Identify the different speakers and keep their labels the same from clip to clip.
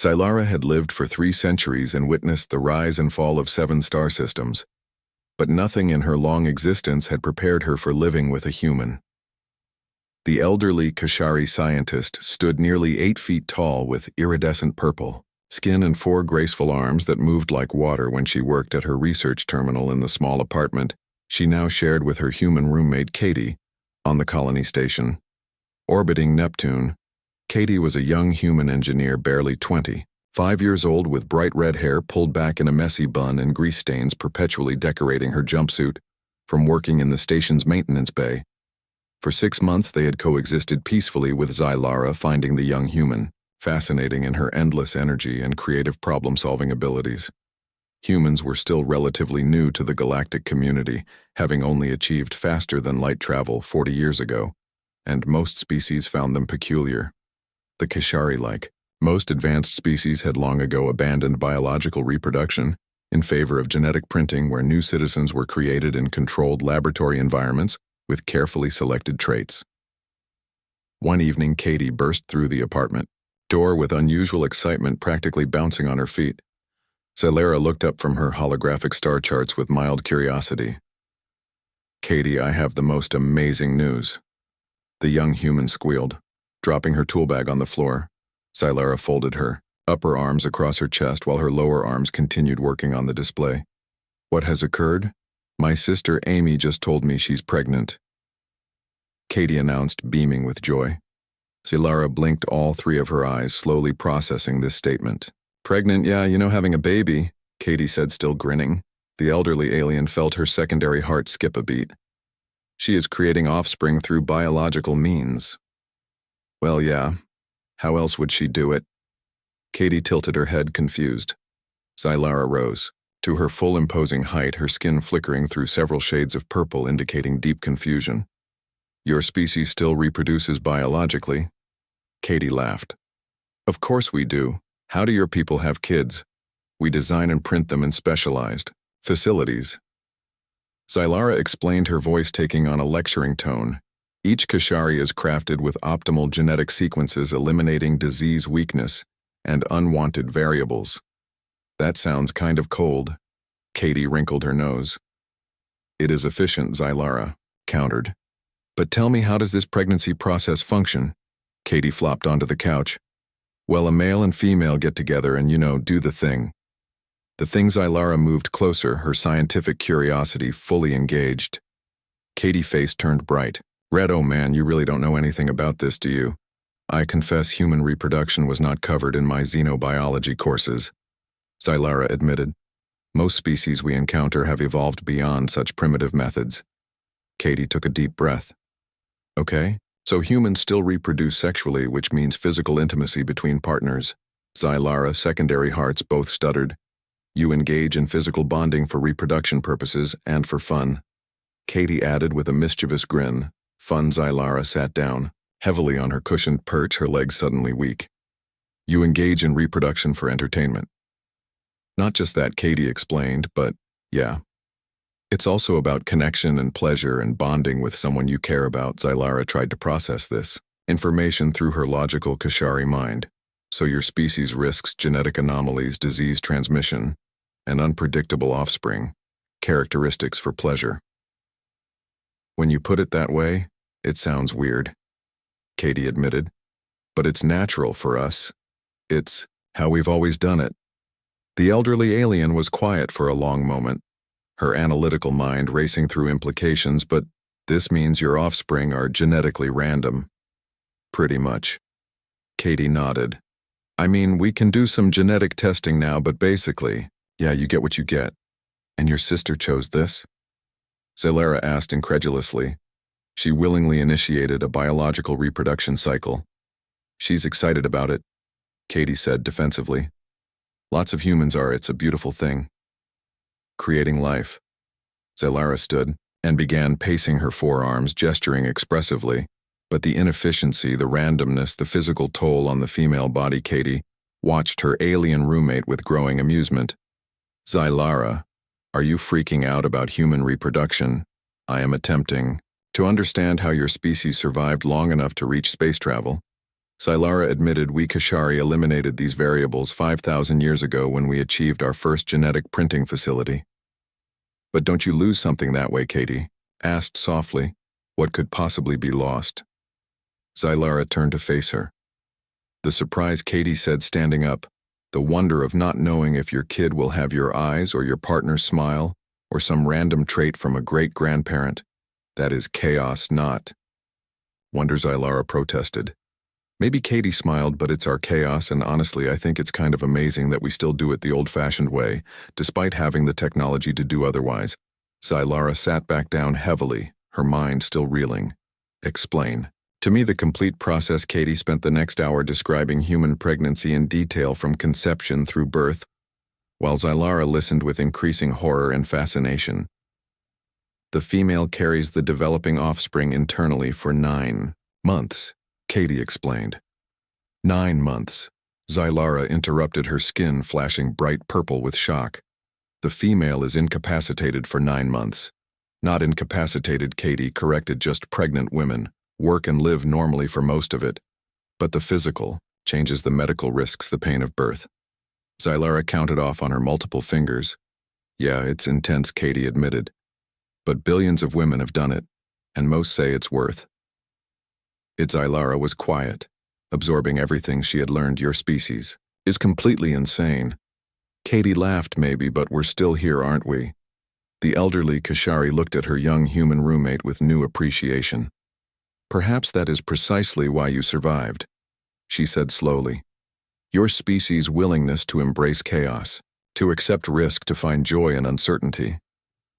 Speaker 1: Xylara had lived for 3 centuries and witnessed the rise and fall of 7 star systems, but nothing in her long existence had prepared her for living with a human. The elderly Kashari scientist stood nearly 8 feet tall with iridescent purple skin and 4 graceful arms that moved like water when she worked at her research terminal in the small apartment she now shared with her human roommate Katie on the colony station. Orbiting Neptune, Katie was a young human engineer barely 20, 5 years old with bright red hair pulled back in a messy bun and grease stains perpetually decorating her jumpsuit from working in the station's maintenance bay. For 6 months they had coexisted peacefully with Xylara, finding the young human fascinating in her endless energy and creative problem-solving abilities. Humans were still relatively new to the galactic community, having only achieved faster-than-light travel 40 years ago, and most species found them peculiar. The Kashari-like, most advanced species had long ago abandoned biological reproduction in favor of genetic printing, where new citizens were created in controlled laboratory environments with carefully selected traits. One evening, Katie burst through the apartment door with unusual excitement, practically bouncing on her feet. Xylara looked up from her holographic star charts with mild curiosity. "Katie, I have the most amazing news," the young human squealed, dropping her tool bag on the floor. Xylara folded her upper arms across her chest while her lower arms continued working on the display. "What has occurred? My sister Amy just told me she's pregnant," Katie announced, beaming with joy. Xylara blinked all 3 of her eyes, slowly processing this statement. "Pregnant, yeah, having a baby," Katie said, still grinning. The elderly alien felt her secondary heart skip a beat. "She is creating offspring through biological means." "Well, yeah. How else would she do it?" Katie tilted her head, confused. Xylara rose. To her full imposing height, her skin flickering through several shades of purple, indicating deep confusion. "Your species still reproduces biologically?" Katie laughed. "Of course we do. How do your people have kids? We design and print them in specialized facilities." Xylara explained, her voice taking on a lecturing tone. "Each Kashari is crafted with optimal genetic sequences, eliminating disease, weakness, and unwanted variables." "That sounds kind of cold." Katie wrinkled her nose. "It is efficient," Xylara countered. "But tell me, how does this pregnancy process function?" Katie flopped onto the couch. "Well, a male and female get together and, do the thing." The thing. Xylara moved closer, her scientific curiosity fully engaged. Katie's face turned bright. "Red, oh man, you really don't know anything about this, do you? I confess human reproduction was not covered in my xenobiology courses," Xylara admitted. "Most species we encounter have evolved beyond such primitive methods." Katie took a deep breath. "Okay, so humans still reproduce sexually, which means physical intimacy between partners." Xylara, secondary hearts both stuttered. "You engage in physical bonding for reproduction purposes and for fun," Katie added with a mischievous grin. "Fun." Xylara sat down, heavily on her cushioned perch, her legs suddenly weak. "You engage in reproduction for entertainment." "Not just that," Katie explained, "but, yeah. It's also about connection and pleasure and bonding with someone you care about." Xylara tried to process this information through her logical Kashari mind. "So your species risks genetic anomalies, disease transmission, and unpredictable offspring, characteristics for pleasure." "When you put it that way, it sounds weird," Katie admitted. "But it's natural for us. It's how we've always done it." The elderly alien was quiet for a long moment, her analytical mind racing through implications. "But this means your offspring are genetically random." "Pretty much." Katie nodded. "I mean, we can do some genetic testing now, but basically, yeah, you get what you get." "And your sister chose this?" Xylara asked incredulously. "She willingly initiated a biological reproduction cycle. She's excited about it," Katie said defensively. "Lots of humans are. It's a beautiful thing. Creating life." Xylara stood and began pacing her forearms, gesturing expressively. But the inefficiency, the randomness, the physical toll on the female body. Katie watched her alien roommate with growing amusement. "Xylara, are you freaking out about human reproduction? I am attempting to understand how your species survived long enough to reach space travel." Zylara admitted we Kashari eliminated these variables 5,000 years ago when we achieved our first genetic printing facility. But don't you lose something that way, Katie? Asked softly. What could possibly be lost? Zylara turned to face her. The surprise, Katie said, standing up. The wonder of not knowing if your kid will have your eyes or your partner's smile or some random trait from a great-grandparent. That is chaos, not. Wonder, Zylara protested. Maybe Katie smiled, but it's our chaos, and honestly, I think it's kind of amazing that we still do it the old-fashioned way, despite having the technology to do otherwise. Zylara sat back down heavily, her mind still reeling. Explain. To me, the complete process. Katie spent the next hour describing human pregnancy in detail from conception through birth, while Zylara listened with increasing horror and fascination. The female carries the developing offspring internally for 9 months, Katie explained. 9 months. Zylara interrupted, her skin flashing bright purple with shock. The female is incapacitated for 9 months. Not incapacitated, Katie corrected, just pregnant women. Work and live normally for most of it. But the physical changes the medical risks, the pain of birth. Zylara counted off on her multiple fingers. Yeah, it's intense, Katie admitted. But billions of women have done it, and most say it's worth it. Zylara was quiet, absorbing everything she had learned. Your species is completely insane. Katie laughed. Maybe, but we're still here, aren't we? The elderly Kashari looked at her young human roommate with new appreciation. Perhaps that is precisely why you survived, she said slowly. Your species' willingness to embrace chaos, to accept risk, to find joy in uncertainty.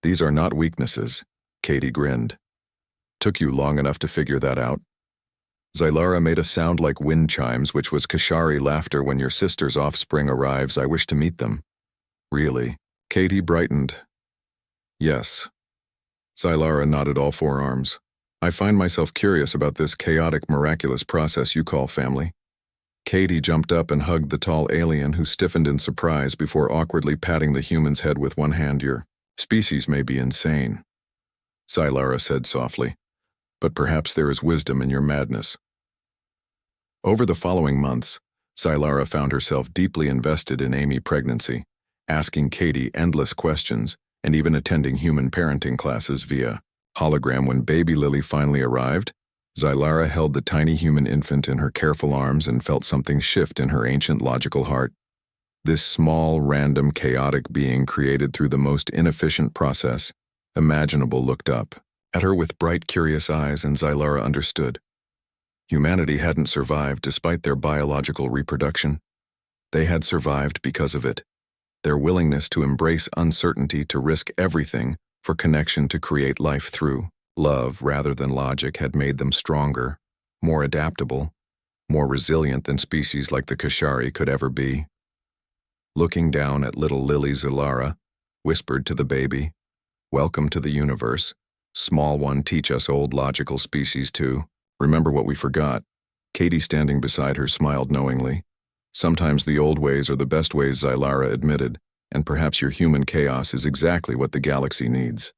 Speaker 1: These are not weaknesses, Katie grinned. Took you long enough to figure that out? Zylara made a sound like wind chimes, which was Kashari laughter. When your sister's offspring arrives, I wish to meet them. Really? Katie brightened. Yes. Zylara nodded, all 4 arms. I find myself curious about this chaotic, miraculous process you call family. Katie jumped up and hugged the tall alien, who stiffened in surprise before awkwardly patting the human's head with one hand. Your species may be insane, Zylara said softly, but perhaps there is wisdom in your madness. Over the following months, Zylara found herself deeply invested in Amy pregnancy, asking Katie endless questions and even attending human parenting classes via hologram. When baby Lily finally arrived, Zylara held the tiny human infant in her careful arms and felt something shift in her ancient logical heart. This small, random, chaotic being created through the most inefficient process imaginable looked up at her with bright, curious eyes, and Zylara understood. Humanity hadn't survived despite their biological reproduction. They had survived because of it. Their willingness to embrace uncertainty, to risk everything for connection, to create life through love rather than logic, had made them stronger, more adaptable, more resilient than species like the Kashari could ever be. Looking down at little Lily, Zylara whispered to the baby, "Welcome to the universe. Small one, teach us old logical species to remember what we forgot." Katie, standing beside her, smiled knowingly. Sometimes the old ways are the best ways, Zylara admitted, and perhaps your human chaos is exactly what the galaxy needs.